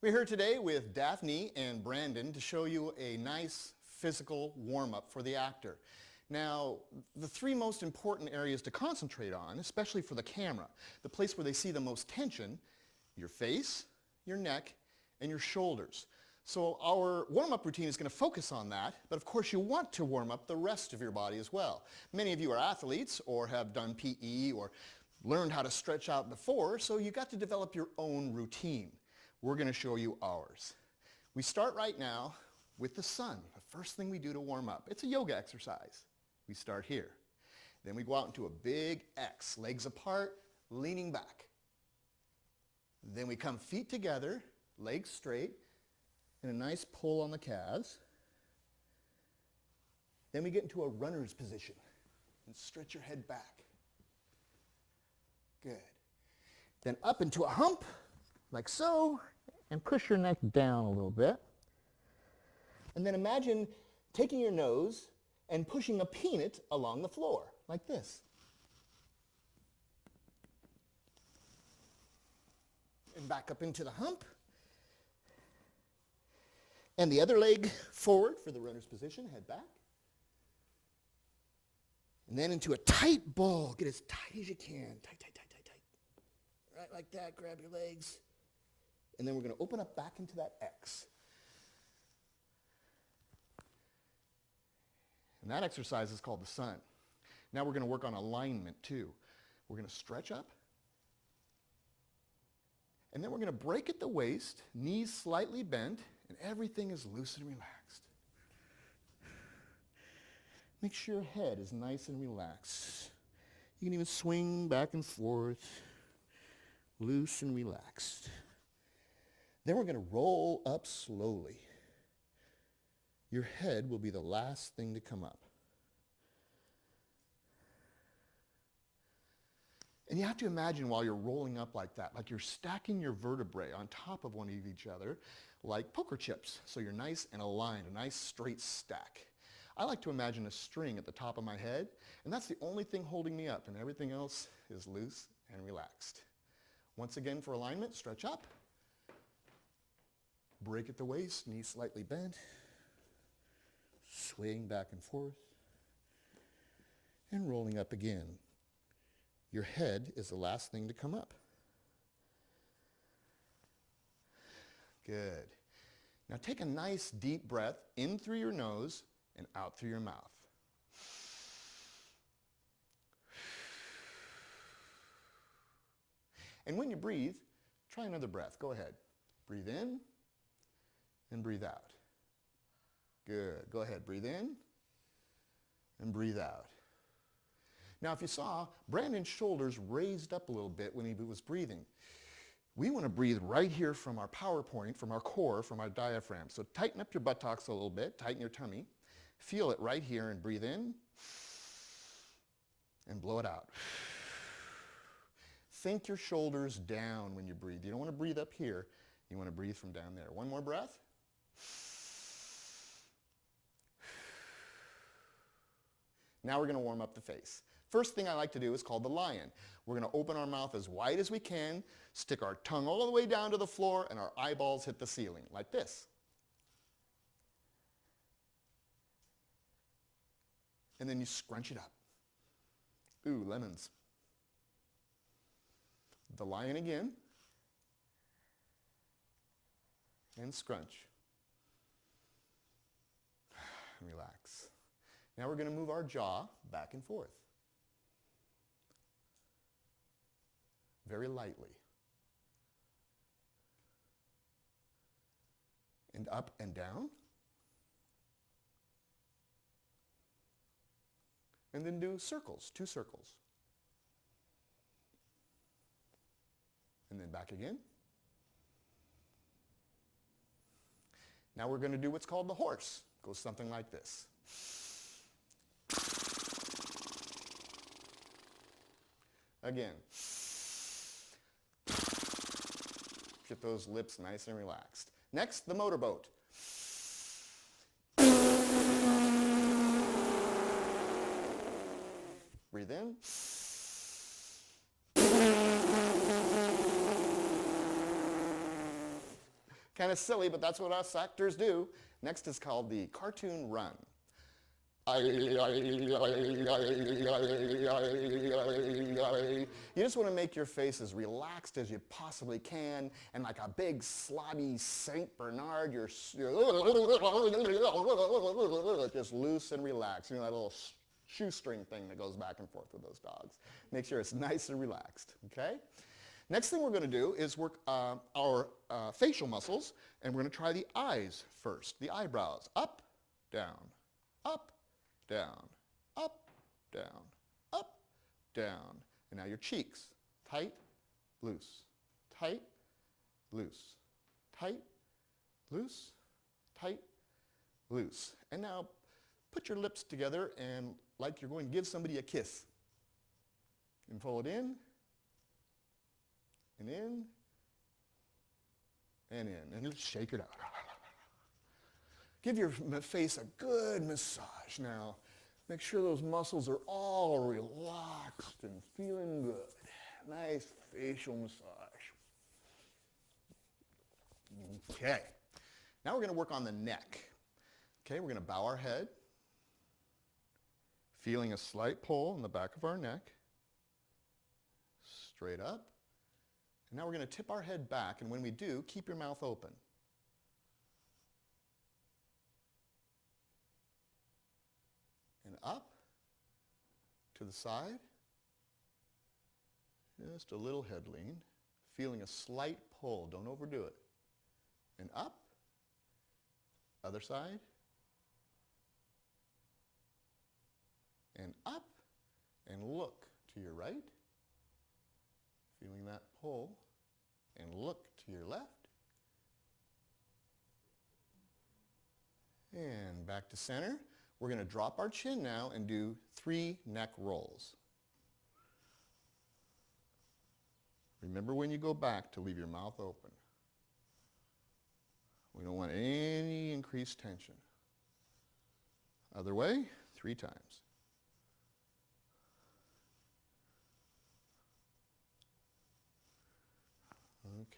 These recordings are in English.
We're here today with Daphne and Brandon to show you a nice physical warm-up for the actor. Now, the three most important areas to concentrate on, especially for the camera, the place where they see the most tension, your face, your neck, and your shoulders. So our warm-up routine is going to focus on that, but of course you want to warm up the rest of your body as well. Many of you are athletes or have done PE or learned how to stretch out before, so you got to develop your own routine. We're going to show you ours. We start right now with the sun, the first thing we do to warm up. It's a yoga exercise. We start here. Then we go out into a big X, legs apart, leaning back. Then we come feet together, legs straight, and a nice pull on the calves. Then we get into a runner's position and stretch your head back. Good. Then up into a hump, like so, and push your neck down a little bit. And then imagine taking your nose and pushing a peanut along the floor, like this. And back up into the hump. And the other leg forward for the runner's position, head back. And then into a tight ball. Get as tight as you can. Tight, tight, tight, tight, tight. Right like that, grab your legs. And then we're going to open up back into that X. And that exercise is called the sun. Now we're going to work on alignment too. We're going to stretch up. And then we're going to break at the waist, knees slightly bent, and everything is loose and relaxed. Make sure your head is nice and relaxed. You can even swing back and forth, loose and relaxed. Then we're going to roll up slowly. Your head will be the last thing to come up. And you have to imagine while you're rolling up like that, like you're stacking your vertebrae on top of one of each other, like poker chips. So you're nice and aligned, a nice straight stack. I like to imagine a string at the top of my head, and that's the only thing holding me up, and everything else is loose and relaxed. Once again for alignment, stretch up. Break at the waist, knees slightly bent. Swaying back and forth. And rolling up again. Your head is the last thing to come up. Good. Now take a nice deep breath in through your nose and out through your mouth. And when you breathe, try another breath. Go ahead. Breathe in and breathe out. Good. Go ahead. Breathe in and breathe out. Now, if you saw, Brandon's shoulders raised up a little bit when he was breathing. We want to breathe right here from our power point, from our core, from our diaphragm. So tighten up your buttocks a little bit, tighten your tummy. Feel it right here and breathe in and blow it out. Think your shoulders down when you breathe. You don't want to breathe up here. You want to breathe from down there. One more breath. Now we're going to warm up the face. First thing I like to do is called the lion. We're going to open our mouth as wide as we can, stick our tongue all the way down to the floor, and our eyeballs hit the ceiling, like this. And then you scrunch it up. Ooh, lemons. The lion again. And scrunch. Relax. Now we're going to move our jaw back and forth. Very lightly. And up and down. And then do circles, 2 circles. And then back again. Now we're going to do what's called the horse. Goes something like this. Again. Get those lips nice and relaxed. Next, the motorboat. Breathe in. Kind of silly, but that's what us actors do. Next is called the cartoon run. You just want to make your face as relaxed as you possibly can, and like a big slobby Saint Bernard, you're just loose and relaxed. You know that little shoestring thing that goes back and forth with those dogs. Make sure it's nice and relaxed, okay? Next thing we're going to do is work our facial muscles, and we're going to try the eyes first. The eyebrows, up, down, up, down, up, down, up, down. And now your cheeks, tight, loose, tight, loose, tight, loose, tight, loose. And now put your lips together and like you're going to give somebody a kiss. And pull it in, and in, and in, and shake it out. Give your face a good massage now. Make sure those muscles are all relaxed and feeling good. Nice facial massage. Okay. Now we're going to work on the neck. Okay, we're going to bow our head, feeling a slight pull in the back of our neck. Straight up. And now we're going to tip our head back, and when we do, keep your mouth open. And up, to the side, just a little head lean, feeling a slight pull, don't overdo it. And up, other side, and up, and look to your right, feeling that pull, and look to your left, and back to center. We're going to drop our chin now and do 3 neck rolls. Remember when you go back to leave your mouth open. We don't want any increased tension. Other way, 3 times.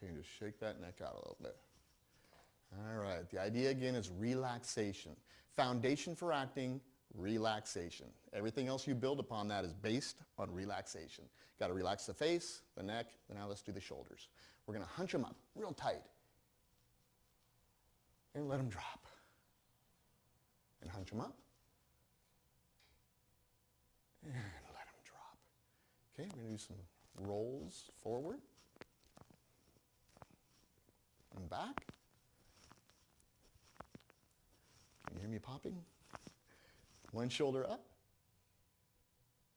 Okay, just shake that neck out a little bit. All right, the idea again is relaxation. Foundation for acting, relaxation. Everything else you build upon that is based on relaxation. Got to relax the face, the neck, and now let's do the shoulders. We're going to hunch them up real tight and let them drop. And hunch them up and let them drop. Okay, we're going to do some rolls forward and back. Can you hear me popping? One shoulder up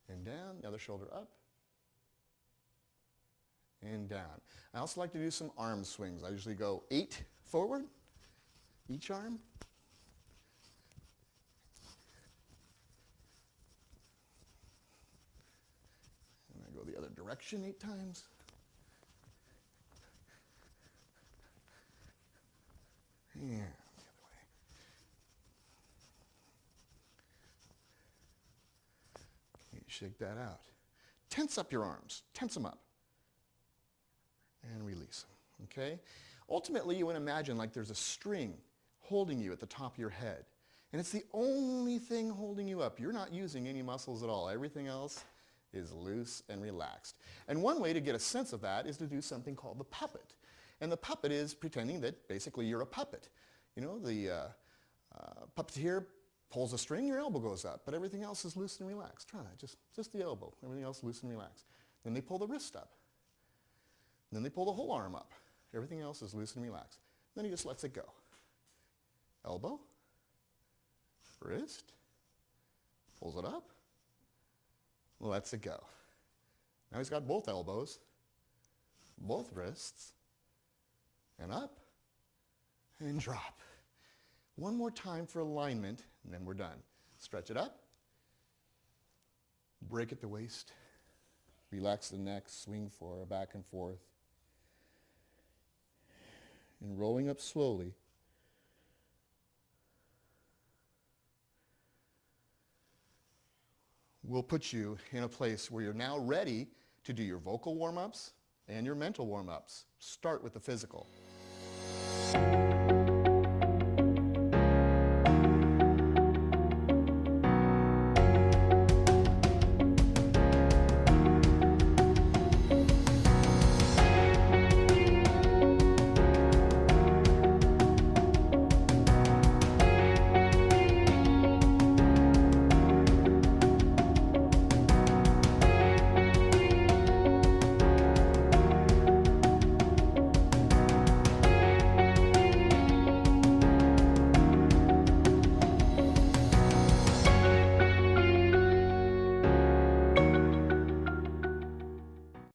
and down, the other shoulder up and down. I also like to do some arm swings. I usually go 8 forward, each arm. And I go the other direction 8 times. And the other way. Okay, shake that out. Tense up your arms. Tense them up. And release them, okay? Ultimately, you want to imagine like there's a string holding you at the top of your head. And it's the only thing holding you up. You're not using any muscles at all. Everything else is loose and relaxed. And one way to get a sense of that is to do something called the puppet. And the puppet is pretending that basically you're a puppet. You know, the puppeteer pulls a string, your elbow goes up, but everything else is loose and relaxed. Try that, just the elbow. Everything else loose and relaxed. Then they pull the wrist up. Then they pull the whole arm up. Everything else is loose and relaxed. Then he just lets it go. Elbow, wrist, pulls it up, lets it go. Now he's got both elbows, both wrists, and up, and drop. One more time for alignment, and then we're done. Stretch it up, break at the waist, relax the neck, swing forward, back and forth, and rolling up slowly. Will put you in a place where you're now ready to do your vocal warm-ups and your mental warm-ups. Start with the physical. you.